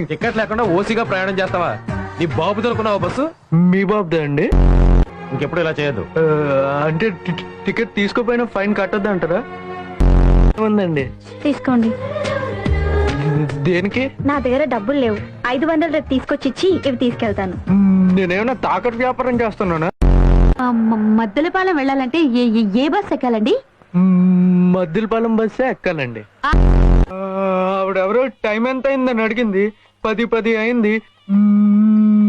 Ticket లేకుండా ఓసీగా ప్రయాణం చేస్తావా? నీ బాబు దొరుకున్నావా బస్సు? మీ బాబుదా అండి? ఇంకెప్పుడు ఇలా చేయొద్దు. అంటే టికెట్ తీసుకోపోయినా ఫైన్ కట్టద్దు అంటారా? ఉందండి. తీసుకోండి. దేనికి? నా దగ్గర డబ్బులు లేవు. 500 రేపు తీసుకొచ్చి ఇచ్చి ఇవి తీసుకెళ్తాను. నేనేమన్నా తాకట్టు వ్యాపారం చేస్తున్నానా? మద్దెలపాలెం వెళ్ళాలంటే ఏ బస్ ఎక్కాలండి? మద్దిలపాలెం బస్సే ఎక్కాలండి. ఆవిడెవరో టైం ఎంత అయిందని అడిగింది. 10 అయింది.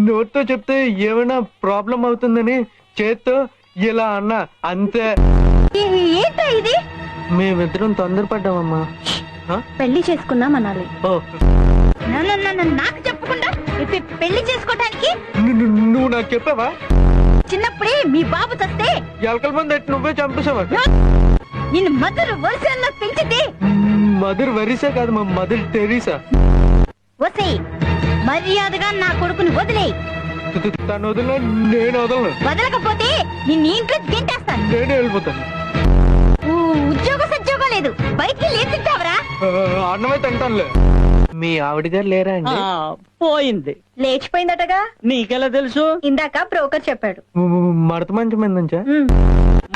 నోట్తో చెప్తే ఏమైనా ప్రాబ్లం అవుతుందని చేత్తో ఇలా అన్నా అంతే. ఏంటో ఇది? మేమిద్దరం తొందరపడ్డామమ్మా. పెళ్లి చేసుకుందాం అనాలి. ఓ, నాకు చెప్పకుండా పెళ్లి చేసుకోవడానికి నువ్వు నాకు చెప్పావా? చిన్నప్పుడే మీ బాబు తస్తే ఎలకల మంది ఎట్టి నువ్వే చంపేసావా? నిన్ను మదర్ వరుసలో పెంచితే మదర్ వరిసా కాదు, మా మదర్ టెరీసా. వసే మర్యాదగా నా కొడుకుని వదిలేయి. తను వదిలినా నేను వదలను. వదలకపోతే నిన్ను ఇంట్లో గెంటేస్తాను. నేనే వెళ్ళిపోతాను. ఉద్యోగం లేదు, బయటికి వెళ్ళి ఏం తింటావరా? అన్నమే తింటానులే. మీ ఆవిడ గారు లేరా అండి? పోయింది. లేచిపోయిందటగా. నీకెలా తెలుసు? ఇందాక బ్రోకర్ చెప్పాడు. మడత మంచం ఏందంచా?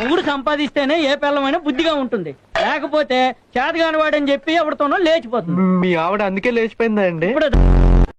మూడు సంపాదిస్తేనే ఏ పిల్లమైనా బుద్ధిగా ఉంటుంది, లేకపోతే చేతగాని వాడని చెప్పి ఎవరితోనో లేచిపోతుంది. మీ ఆవిడ అందుకే లేచిపోయిందా అండి? ఇప్పుడు